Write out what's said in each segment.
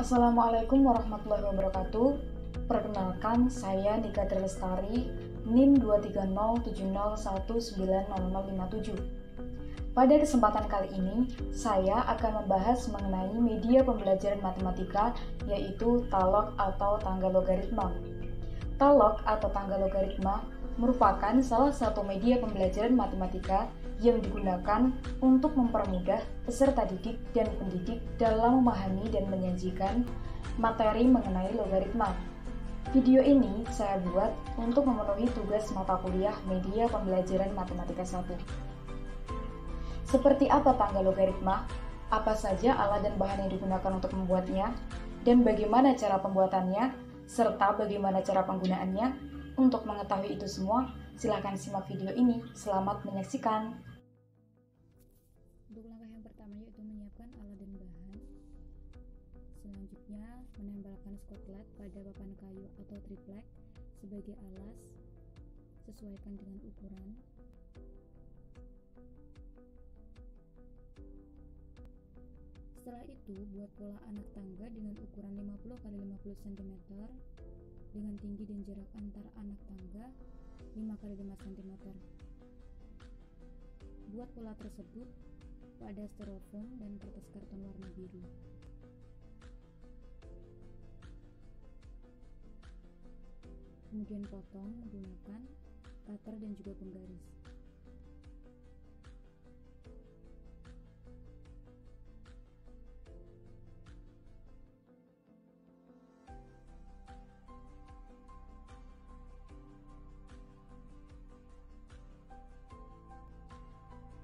Assalamualaikum warahmatullahi wabarakatuh. Perkenalkan, saya Nika Trilestari, NIM 23070190057. Pada kesempatan kali ini, saya akan membahas mengenai media pembelajaran matematika, yaitu talog atau tangga logaritma. Talog atau tangga logaritma merupakan salah satu media pembelajaran matematika yang digunakan untuk mempermudah peserta didik dan pendidik dalam memahami dan menyajikan materi mengenai logaritma. Video ini saya buat untuk memenuhi tugas mata kuliah media pembelajaran matematika 1. Seperti apa tangga logaritma? Apa saja alat dan bahan yang digunakan untuk membuatnya? Dan bagaimana cara pembuatannya? Serta bagaimana cara penggunaannya? Untuk mengetahui itu semua, silahkan simak video ini. Selamat menyaksikan. Untuk langkah yang pertama yaitu menyiapkan alat dan bahan. Selanjutnya, menempelkan skotlet pada papan kayu atau triplek sebagai alas. Sesuaikan dengan ukuran. Setelah itu, buat pola anak tangga dengan ukuran 50 x 50 cm dengan tinggi dan jarak antar anak tangga 5 x 5 cm. Buat pola tersebut pada styrofoam dan kertas karton warna biru. Kemudian potong menggunakan cutter dan juga penggaris.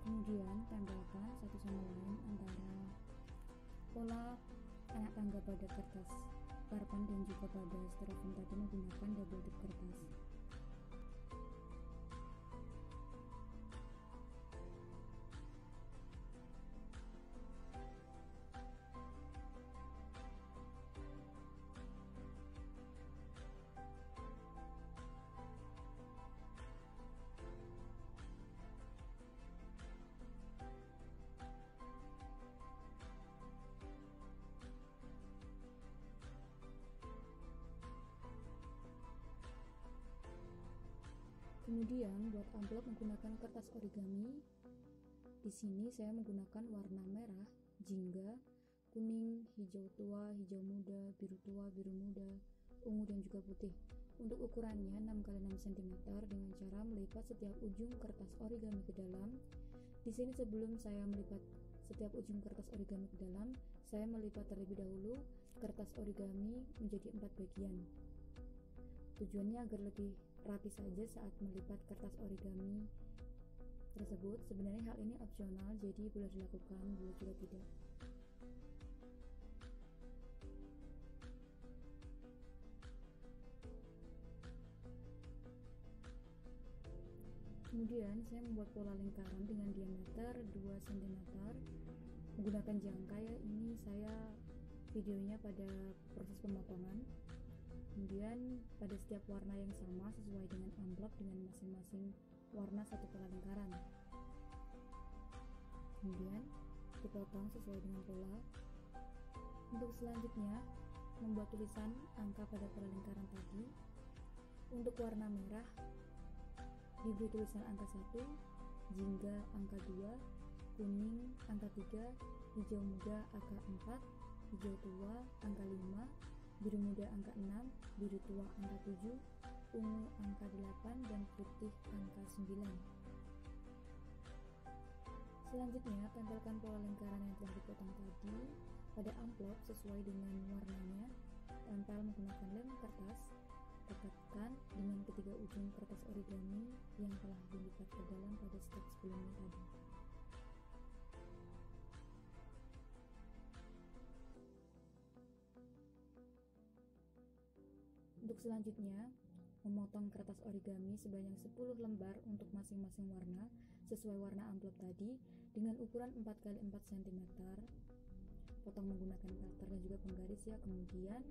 Kemudian tempelkan satu sama lain antara pola anak tangga pada kertas karton dan juga pada styrofoam tadi menggunakan double tip kertas. Kemudian buat amplop menggunakan kertas origami. Di sini saya menggunakan warna merah, jingga, kuning, hijau tua, hijau muda, biru tua, biru muda, ungu dan juga putih. Untuk ukurannya 6 x 6 cm dengan cara melipat setiap ujung kertas origami ke dalam. Di sini sebelum saya melipat setiap ujung kertas origami ke dalam, saya melipat terlebih dahulu kertas origami menjadi 4 bagian. Tujuannya agar lebih rapi saja saat melipat kertas origami tersebut. Sebenarnya hal ini opsional, jadi boleh dilakukan, boleh juga tidak. Kemudian saya membuat pola lingkaran dengan diameter 2 cm menggunakan jangkai. Ini saya videonya pada proses pemotongan. Kemudian pada setiap warna yang sama sesuai dengan amplop dengan masing-masing warna satu pola lingkaran. Kemudian dipotong sesuai dengan pola. Untuk selanjutnya membuat tulisan angka pada pola lingkaran tadi. Untuk warna merah diberi tulisan angka 1, jingga angka 2, kuning angka 3, hijau muda angka 4, hijau tua angka 5, biru muda angka 6, biru tua angka 7, ungu angka 8, dan putih angka 9. Selanjutnya, tempelkan pola lingkaran yang telah dipotong tadi pada amplop sesuai dengan warnanya. Tempel menggunakan lem kertas. Dekatkan dengan ketiga ujung kertas origami yang telah dilipat ke dalam pada step sebelumnya tadi. Untuk selanjutnya, memotong kertas origami sebanyak 10 lembar untuk masing-masing warna sesuai warna amplop tadi dengan ukuran 4 x 4 cm. Potong menggunakan cutter dan juga penggaris ya. Kemudian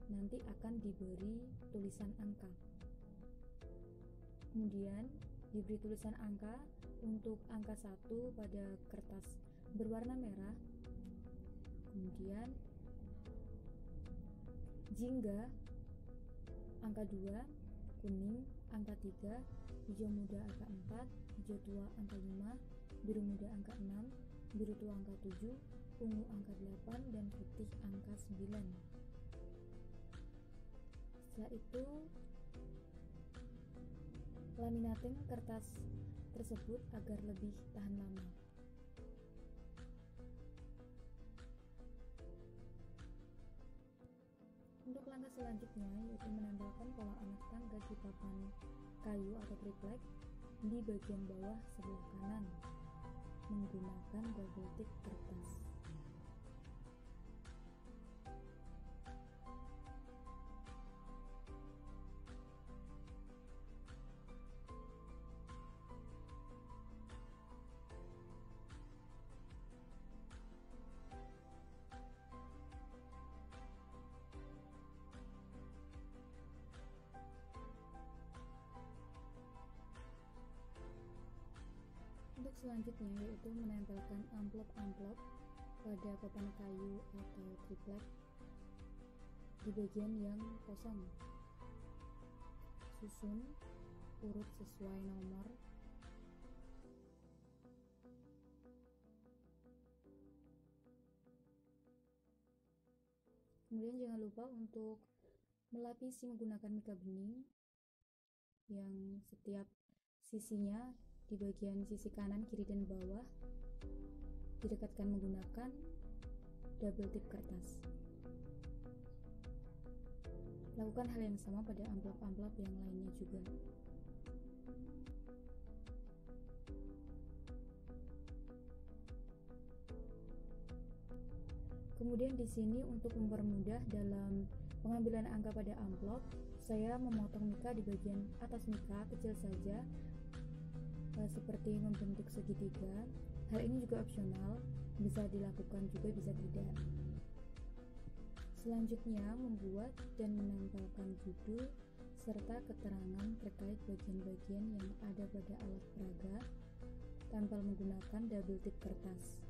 nanti akan diberi tulisan angka. Kemudian diberi tulisan angka untuk angka 1 pada kertas berwarna merah. Kemudian jingga, angka 2, kuning, angka 3, hijau muda angka 4, hijau tua angka 5, biru muda angka 6, biru tua angka 7, ungu angka 8, dan putih angka 9. Setelah itu, laminating kertas tersebut agar lebih tahan lama. Untuk langkah selanjutnya yaitu menempelkan pola anak tangga di papan kayu atau triplek di bagian bawah sebelah kanan menggunakan double tip kertas. Untuk selanjutnya yaitu menempelkan amplop-amplop pada papan kayu atau triplek di bagian yang kosong. Susun urut sesuai nomor. Kemudian jangan lupa untuk melapisi menggunakan mika bening yang setiap sisinya di bagian sisi kanan, kiri, dan bawah didekatkan menggunakan double tip kertas. Lakukan hal yang sama pada amplop-amplop yang lainnya juga. Kemudian di sini untuk mempermudah dalam pengambilan angka pada amplop, saya memotong mika di bagian atas mika kecil saja, seperti membentuk segitiga. Hal ini juga opsional, bisa dilakukan juga bisa tidak. Selanjutnya membuat dan menempelkan judul serta keterangan terkait bagian-bagian yang ada pada alat peraga tanpa menggunakan double tip kertas.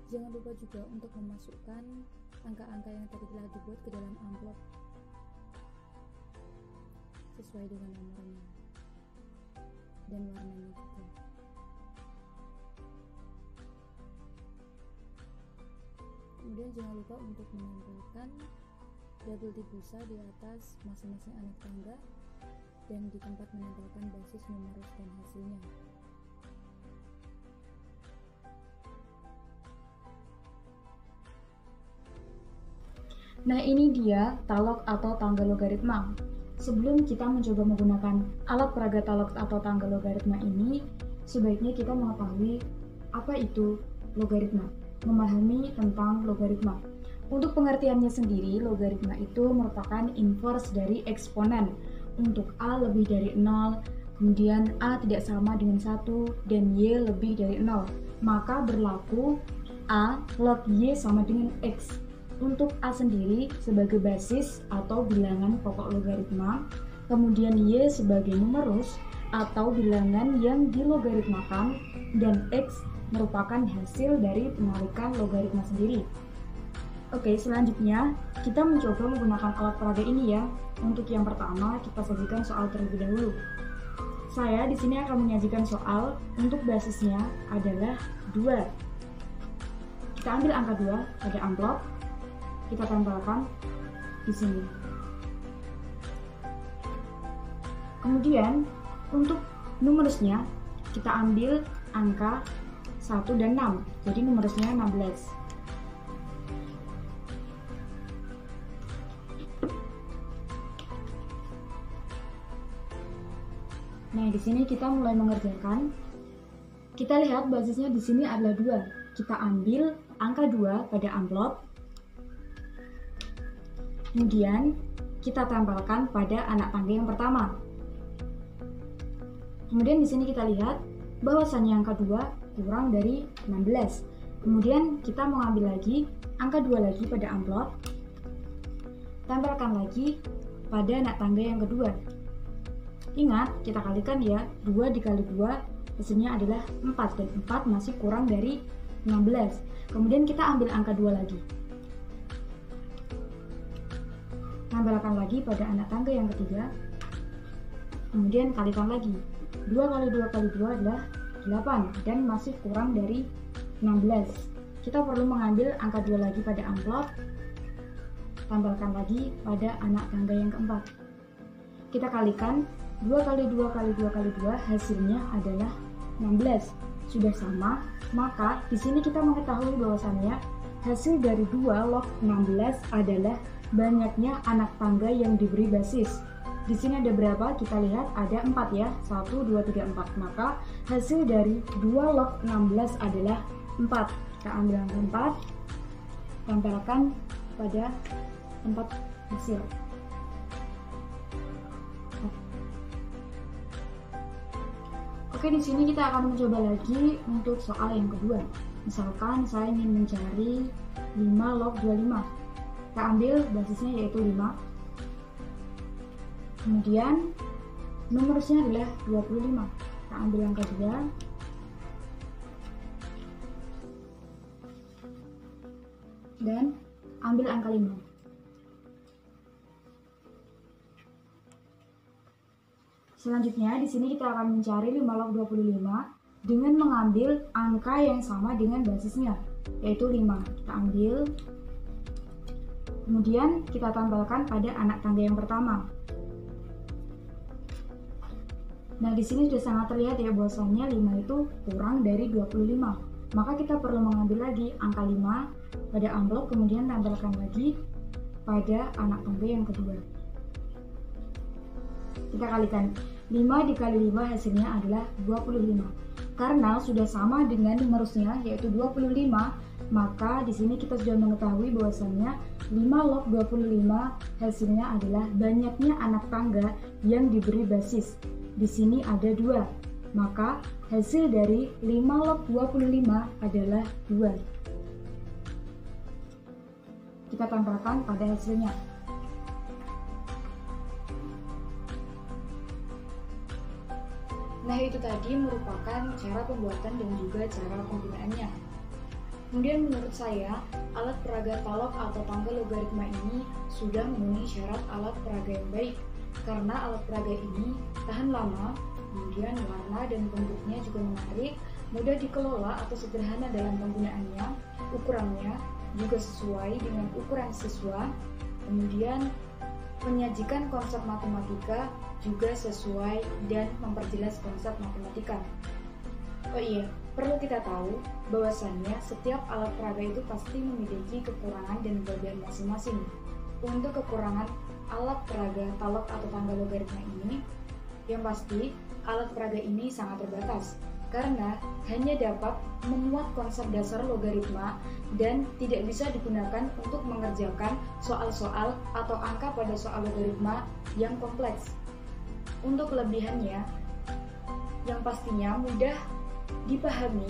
Jangan lupa juga untuk memasukkan angka-angka yang tadi telah dibuat ke dalam amplop sesuai dengan nomornya dan warnanya juga. Kemudian jangan lupa untuk menempelkan double tip busa di atas masing-masing anak tangga dan di tempat menempelkan basis numerus dan hasilnya. Nah, ini dia talok atau tangga logaritma. Sebelum kita mencoba menggunakan alat peraga talok atau tangga logaritma ini, sebaiknya kita mengetahui apa itu logaritma, memahami tentang logaritma. Untuk pengertiannya sendiri, logaritma itu merupakan inverse dari eksponen. Untuk A lebih dari 0, kemudian A tidak sama dengan 1, dan Y lebih dari 0, maka berlaku A log Y sama dengan X. Untuk A sendiri sebagai basis atau bilangan pokok logaritma, kemudian Y sebagai numerus atau bilangan yang dilogaritmakan, dan X merupakan hasil dari penarikan logaritma sendiri. Oke, selanjutnya kita mencoba menggunakan alat peraga ini ya. Untuk yang pertama, kita sajikan soal terlebih dahulu. Saya di sini akan menyajikan soal. Untuk basisnya adalah 2. Kita ambil angka 2 pada amplop, kita tempelkan di sini. Kemudian untuk numerusnya kita ambil angka 1 dan 6. Jadi numerusnya 16. Nah, di sini kita mulai mengerjakan. Kita lihat basisnya di sini adalah 2. Kita ambil angka 2 pada amplop. Kemudian kita tempelkan pada anak tangga yang pertama. Kemudian di sini kita lihat bahwasannya angka 2 kurang dari 16. Kemudian kita mengambil lagi angka 2 lagi pada amplop. Tempelkan lagi pada anak tangga yang kedua. Ingat, kita kalikan ya, 2 dikali 2 hasilnya adalah 4, dan 4 masih kurang dari 16. Kemudian kita ambil angka 2 lagi. Tambahkan lagi pada anak tangga yang ketiga. Kemudian kalikan lagi. 2 kali 2 kali 2 adalah 8 dan masih kurang dari 16. Kita perlu mengambil angka 2 lagi pada amplop. Tambahkan lagi pada anak tangga yang keempat. Kita kalikan 2 kali 2 kali 2 kali 2 hasilnya adalah 16. Sudah sama, maka di sini kita mengetahui bahwasannya hasil dari 2 log 16 adalah banyaknya anak tangga yang diberi basis. Di sini ada berapa? Kita lihat ada 4 ya. 1, 2, 3, 4. Maka hasil dari 2 log 16 adalah 4. Kita ambil angka 4, tempelkan pada 4 hasil. Oke, di sini kita akan mencoba lagi untuk soal yang kedua. Misalkan saya ingin mencari 5 log 25. Kita ambil basisnya yaitu 5. Kemudian numerusnya adalah 25. Kita ambil angka 2. Dan ambil angka 5. Selanjutnya di sini kita akan mencari 5 log 25 dengan mengambil angka yang sama dengan basisnya, yaitu 5. Kita ambil, kemudian kita tambahkan pada anak tangga yang pertama. Nah, di sini sudah sangat terlihat ya bahwasannya 5 itu kurang dari 25. Maka kita perlu mengambil lagi angka 5 pada amplop, kemudian tambahkan lagi pada anak tangga yang kedua. Kita kalikan 5 dikali 5 hasilnya adalah 25. Karena sudah sama dengan numerusnya yaitu 25, maka di sini kita sudah mengetahui bahwasannya 5 log 25 hasilnya adalah banyaknya anak tangga yang diberi basis. Di sini ada 2. Maka hasil dari 5 log 25 adalah 2. Kita tambahkan pada hasilnya. Nah, itu tadi merupakan cara pembuatan dan juga cara penggunaannya. Kemudian menurut saya, alat peraga talok atau tangga logaritma ini sudah memenuhi syarat alat peraga yang baik. Karena alat peraga ini tahan lama, kemudian warna dan bentuknya juga menarik, mudah dikelola atau sederhana dalam penggunaannya, ukurannya juga sesuai dengan ukuran siswa, kemudian menyajikan konsep matematika juga sesuai dan memperjelas konsep matematika. Oh iya, perlu kita tahu bahwasannya setiap alat peraga itu pasti memiliki kekurangan dan kelebihan masing-masing. Untuk kekurangan alat peraga talok atau tangga logaritma ini, yang pasti alat peraga ini sangat terbatas karena hanya dapat memuat konsep dasar logaritma dan tidak bisa digunakan untuk mengerjakan soal-soal atau angka pada soal logaritma yang kompleks. Untuk kelebihannya, yang pastinya mudah dipahami,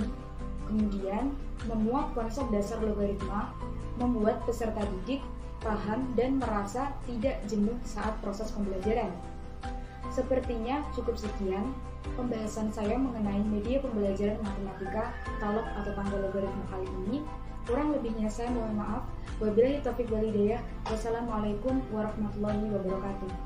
kemudian memuat konsep dasar logaritma, membuat peserta didik paham dan merasa tidak jenuh saat proses pembelajaran. Sepertinya cukup sekian pembahasan saya mengenai media pembelajaran matematika talok atau tangga logaritma kali ini. Kurang lebihnya saya mohon maaf. Wabillahi taufiq wal hidayah. Wassalamualaikum warahmatullahi wabarakatuh.